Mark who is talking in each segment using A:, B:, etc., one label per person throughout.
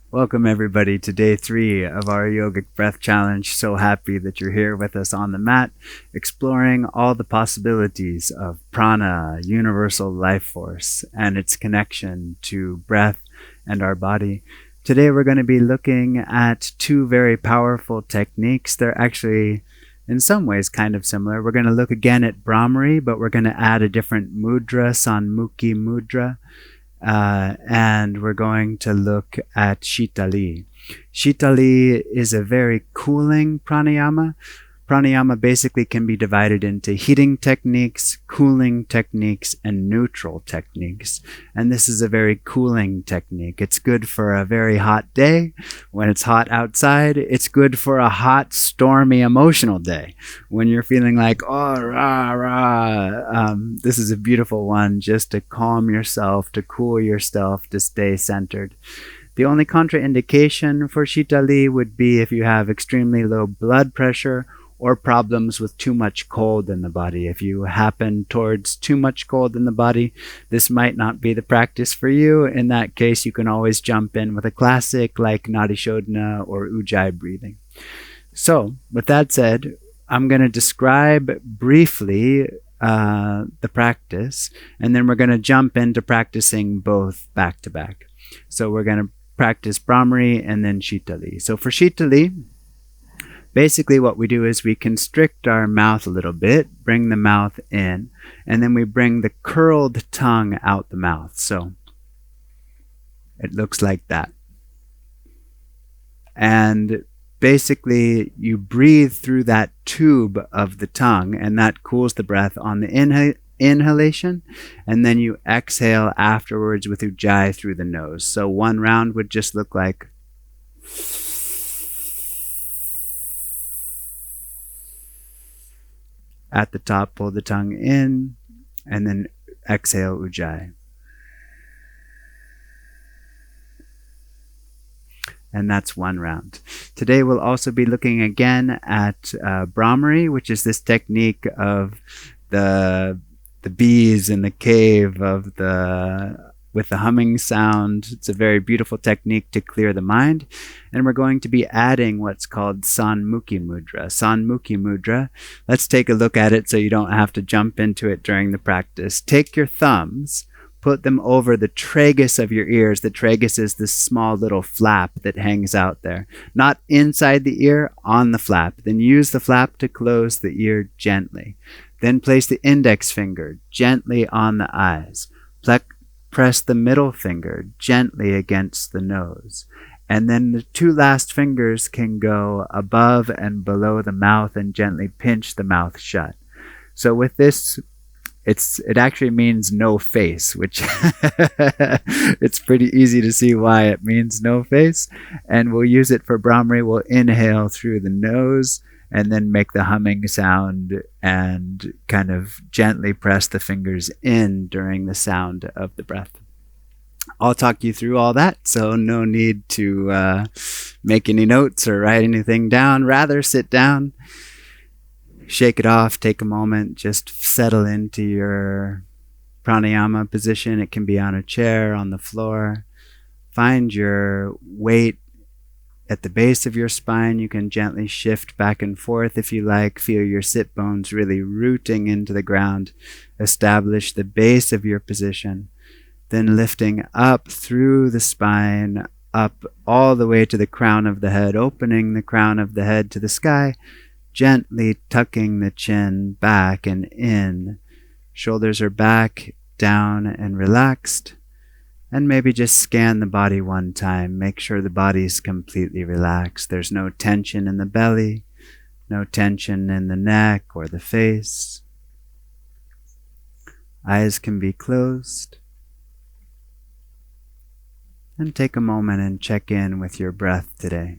A: Welcome, everybody, to day 3 of our Yogic Breath Challenge. So happy that you're here with us on the mat, exploring all the possibilities of prana, universal life force, and its connection to breath and our body. Today, we're going to be looking at 2 very powerful techniques. They're actually, in some ways, kind of similar. We're going to look again at Brahmari, but we're going to add a different mudra, Sanmukhi mudra. And we're going to look at Shitali. Shitali is a very cooling pranayama. Pranayama basically can be divided into heating techniques, cooling techniques, and neutral techniques. And this is a very cooling technique. It's good for a very hot day. When it's hot outside, it's good for a hot, stormy, emotional day. When you're feeling like, oh, rah, rah, this is a beautiful one just to calm yourself, to cool yourself, to stay centered. The only contraindication for Shitali would be if you have extremely low blood pressure or problems with too much cold in the body. If you happen towards too much cold in the body, this might not be the practice for you. In that case, you can always jump in with a classic like Nadi Shodhana or Ujjayi breathing. So, with that said, I'm going to describe briefly the practice, and then we're going to jump into practicing both back to back. So we're going to practice Brahmari and then Shitali. So for Shitali, basically what we do is we constrict our mouth a little bit, bring the mouth in, and then we bring the curled tongue out the mouth. So it looks like that. And basically you breathe through that tube of the tongue, and that cools the breath on the inhalation, and then you exhale afterwards with Ujjayi through the nose. So one round would just look like at the top, pull the tongue in, and then exhale Ujjayi. And that's one round. Today we'll also be looking again at Brahmari, which is this technique of the bees in the cave with the humming sound. It's a very beautiful technique to clear the mind. And we're going to be adding what's called Sanmukhi mudra. Sanmukhi mudra, let's take a look at it so you don't have to jump into it during the practice. Take your thumbs, put them over the tragus of your ears. The tragus is this small little flap that hangs out there. Not inside the ear, on the flap. Then use the flap to close the ear gently. Then place the index finger gently on the eyes. Press the middle finger gently against the nose. And then the 2 last fingers can go above and below the mouth and gently pinch the mouth shut. So with this, it actually means no face, which it's pretty easy to see why it means no face. And we'll use it for Brahmari. We'll inhale through the nose and then make the humming sound and kind of gently press the fingers in during the sound of the breath. I'll talk you through all that, so no need to make any notes or write anything down. Rather, sit down, shake it off, take a moment, just settle into your pranayama position. It can be on a chair, on the floor. Find your weight at the base of your spine. You can gently shift back and forth if you like. Feel your sit bones really rooting into the ground. Establish the base of your position. Then lifting up through the spine, up all the way to the crown of the head, opening the crown of the head to the sky, gently tucking the chin back and in. Shoulders are back, down, and relaxed. And maybe just scan the body one time. Make sure the body's completely relaxed. There's no tension in the belly, no tension in the neck or the face. Eyes can be closed. And take a moment and check in with your breath today.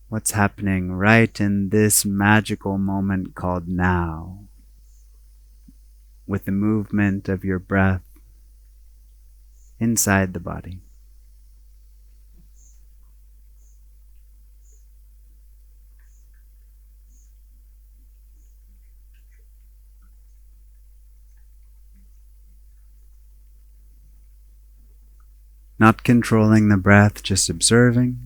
A: What's happening right in this magical moment called now, with the movement of your breath inside the body. Not controlling the breath, just observing.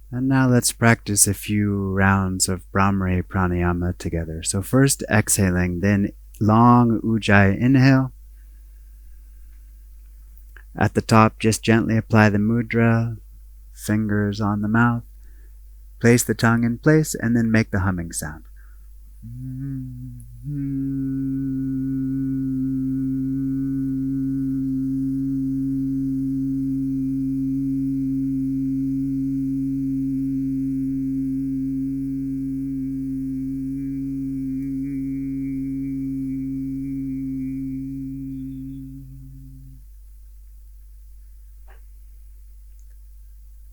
A: And now let's practice a few rounds of Brahmari pranayama together. So first exhaling, then long ujjayi inhale. At the top, just gently apply the mudra, fingers on the mouth. Place the tongue in place and then make the humming sound.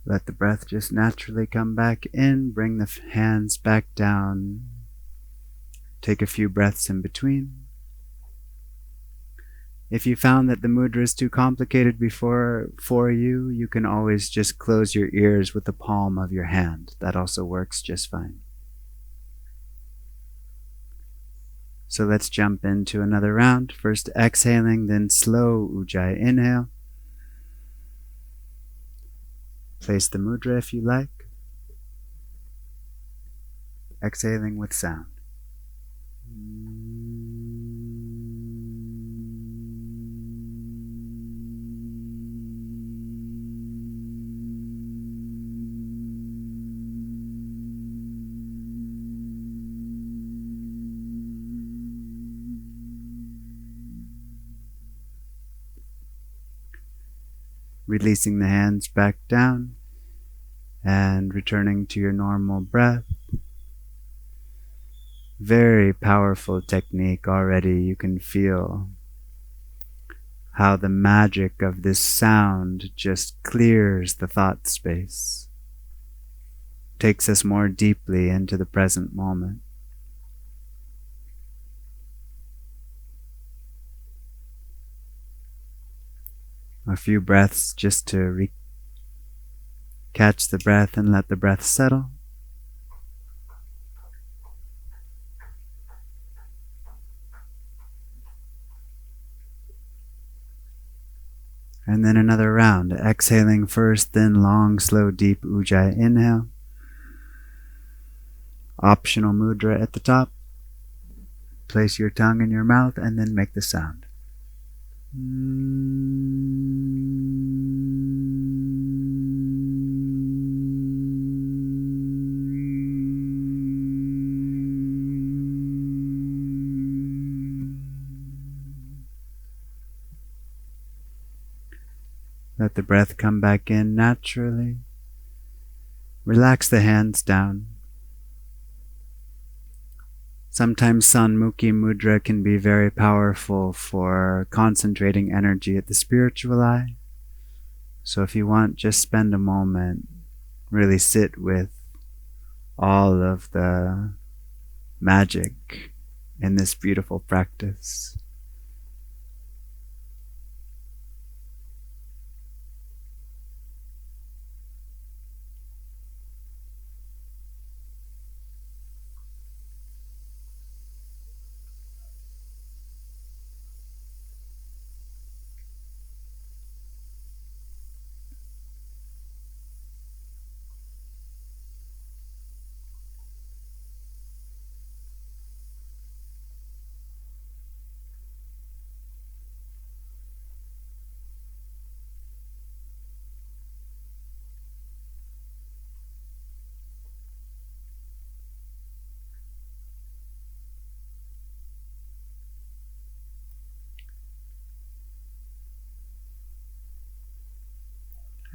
A: Let the breath just naturally come back in. Bring the hands back down. Take a few breaths in between. If you found that the mudra is too complicated for you, you can always just close your ears with the palm of your hand. That also works just fine. So let's jump into another round. First exhaling, then slow ujjayi inhale. Place the mudra if you like. Exhaling with sound. Releasing the hands back down and returning to your normal breath. Very powerful technique already. You can feel how the magic of this sound just clears the thought space, takes us more deeply into the present moment. A few breaths just to catch the breath and let the breath settle. And then another round. Exhaling first, then long, slow, deep ujjayi inhale. Optional mudra at the top. Place your tongue in your mouth and then make the sound. Let the breath come back in naturally. Relax the hands down. Sometimes Sanmukhi Mudra can be very powerful for concentrating energy at the spiritual eye. So if you want, just spend a moment, really sit with all of the magic in this beautiful practice.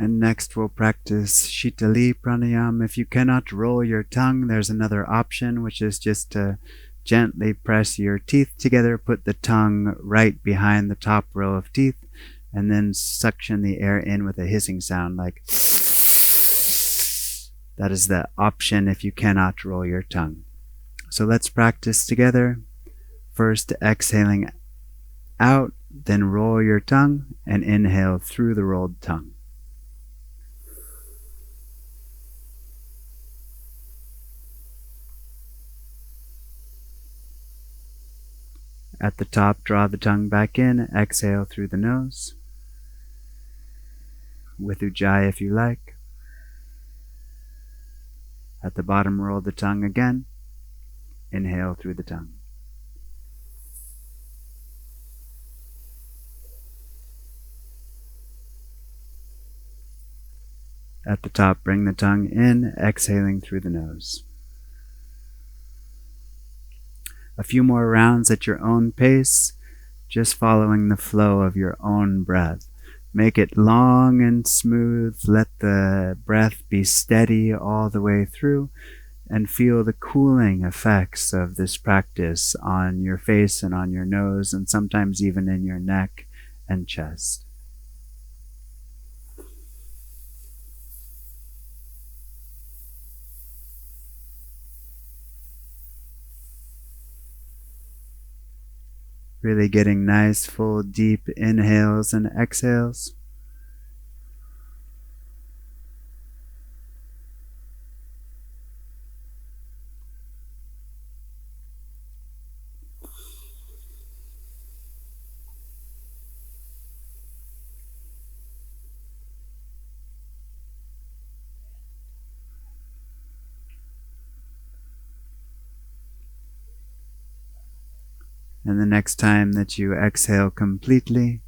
A: And next we'll practice Shitali pranayama. If you cannot roll your tongue, there's another option, which is just to gently press your teeth together, put the tongue right behind the top row of teeth, and then suction the air in with a hissing sound like That is the option if you cannot roll your tongue. So let's practice together. First exhaling out, then roll your tongue and inhale through the rolled tongue. At the top, draw the tongue back in, exhale through the nose. With Ujjayi if you like. At the bottom, roll the tongue again. Inhale through the tongue. At the top, bring the tongue in, exhaling through the nose. A few more rounds at your own pace, just following the flow of your own breath. Make it long and smooth. Let the breath be steady all the way through, and feel the cooling effects of this practice on your face and on your nose, and sometimes even in your neck and chest. Really getting nice, full, deep inhales and exhales. And the next time that you exhale completely,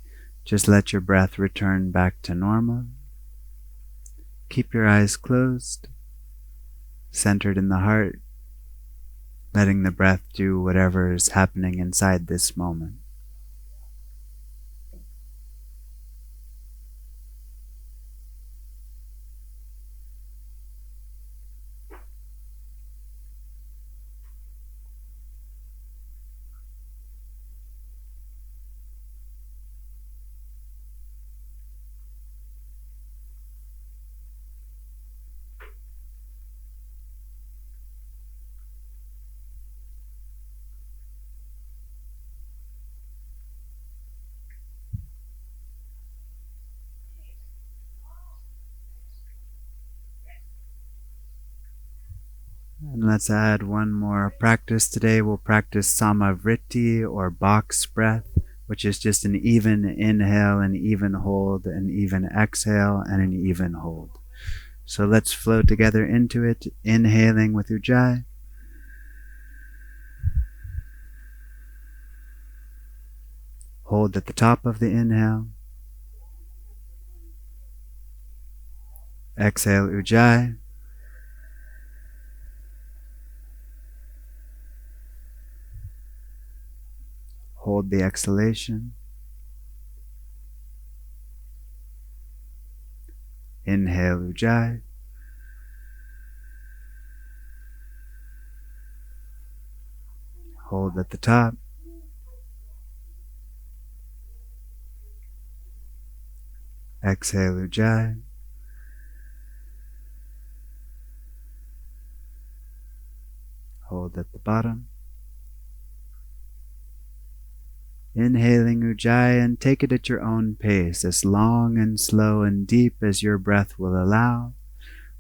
A: just let your breath return back to normal. Keep your eyes closed, centered in the heart, letting the breath do whatever is happening inside this moment. And let's add one more practice today. We'll practice Samavriti or box breath, which is just an even inhale, an even hold, an even exhale, and an even hold. So let's flow together into it, inhaling with Ujjayi. Hold at the top of the inhale. Exhale Ujjayi. Hold the exhalation. Inhale Ujjayi. Hold at the top. Exhale Ujjayi. Hold at the bottom. Inhaling Ujjayi, and take it at your own pace, as long and slow and deep as your breath will allow.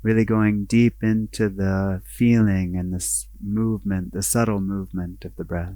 A: Really going deep into the feeling and the movement, the subtle movement of the breath.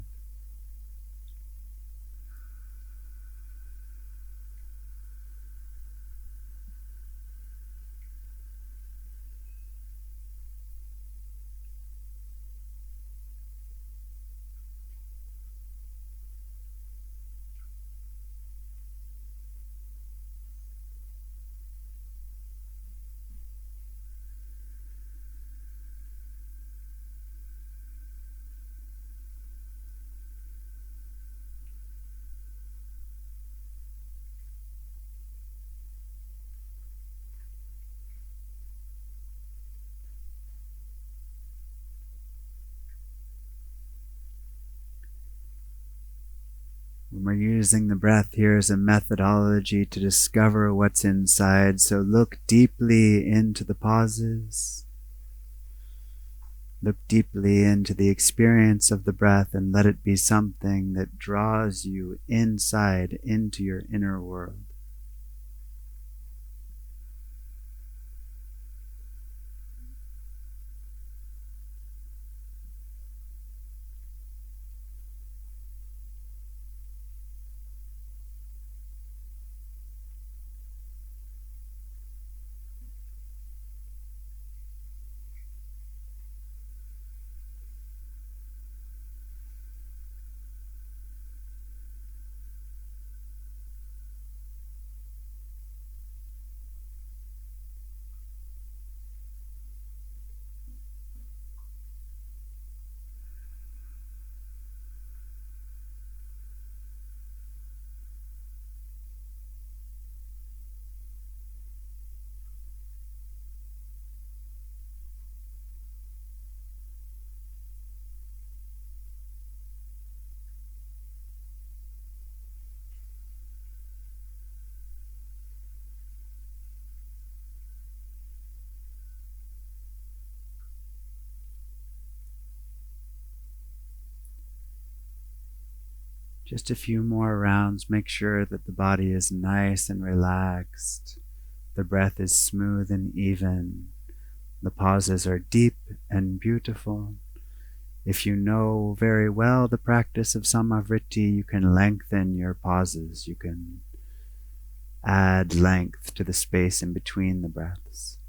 A: When we're using the breath here as a methodology to discover what's inside, so look deeply into the pauses. Look deeply into the experience of the breath and let it be something that draws you inside into your inner world. Just a few more rounds. Make sure that the body is nice and relaxed. The breath is smooth and even. The pauses are deep and beautiful. If you know very well the practice of Samavriti, you can lengthen your pauses. You can add length to the space in between the breaths.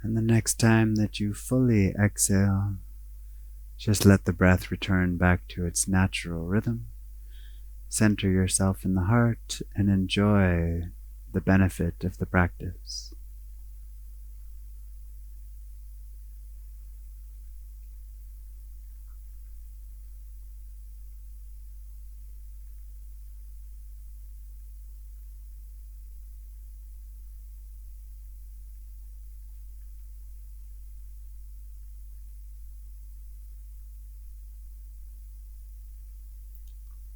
A: And the next time that you fully exhale, just let the breath return back to its natural rhythm. Center yourself in the heart and enjoy the benefit of the practice.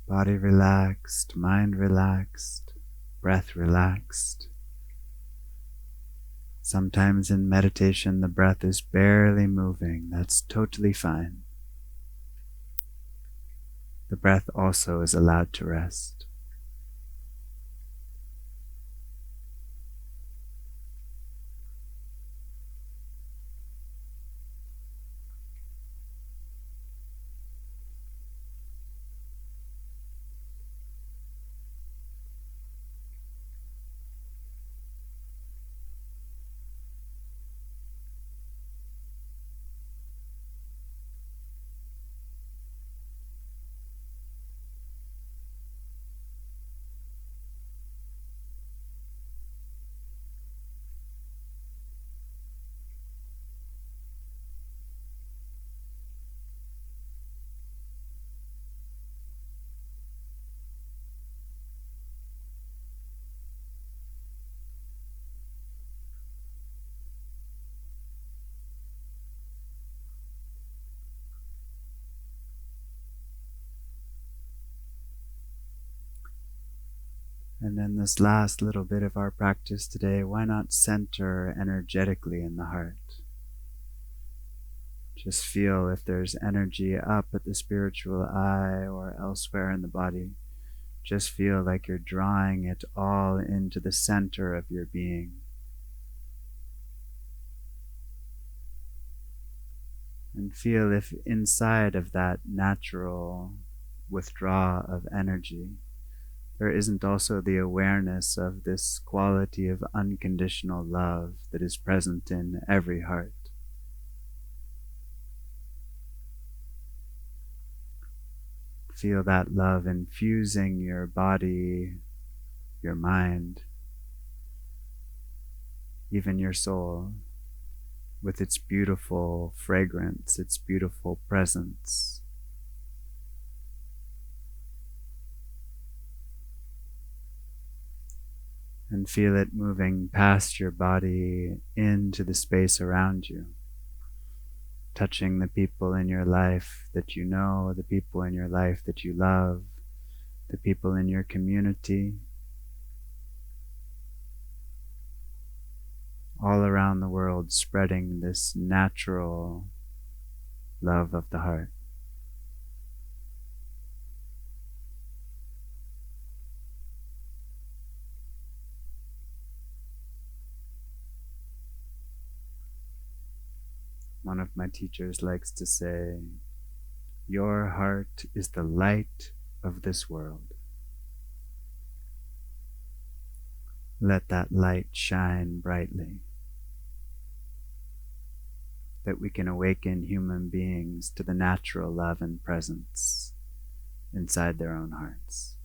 A: Body relaxed, mind relaxed, breath relaxed. Sometimes in meditation the breath is barely moving. That's totally fine. The breath also is allowed to rest. And in this last little bit of our practice today, why not center energetically in the heart? Just feel if there's energy up at the spiritual eye or elsewhere in the body. Just feel like you're drawing it all into the center of your being. And feel if inside of that natural withdrawal of energy, there isn't also the awareness of this quality of unconditional love that is present in every heart. Feel that love infusing your body, your mind, even your soul, with its beautiful fragrance, its beautiful presence. And feel it moving past your body into the space around you, touching the people in your life that you know, the people in your life that you love, the people in your community, all around the world, spreading this natural love of the heart. One of my teachers likes to say, "Your heart is the light of this world. Let that light shine brightly, that we can awaken human beings to the natural love and presence inside their own hearts."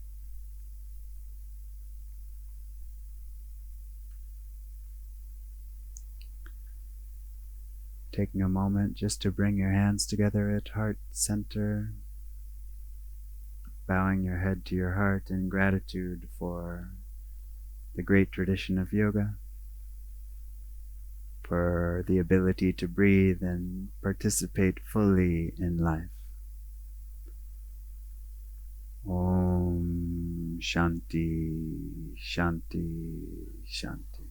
A: Taking a moment just to bring your hands together at heart center, bowing your head to your heart in gratitude for the great tradition of yoga, for the ability to breathe and participate fully in life. Om Shanti, Shanti, Shanti.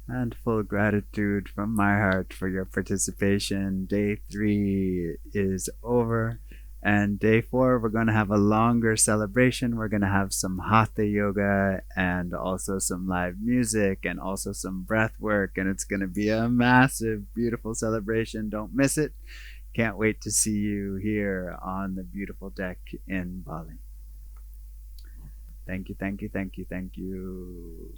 A: And full gratitude from my heart for your participation. Day 3 is over. And day 4, we're going to have a longer celebration. We're going to have some hatha yoga and also some live music and also some breath work. And it's going to be a massive, beautiful celebration. Don't miss it. Can't wait to see you here on the beautiful deck in Bali. Thank you, thank you, thank you, thank you.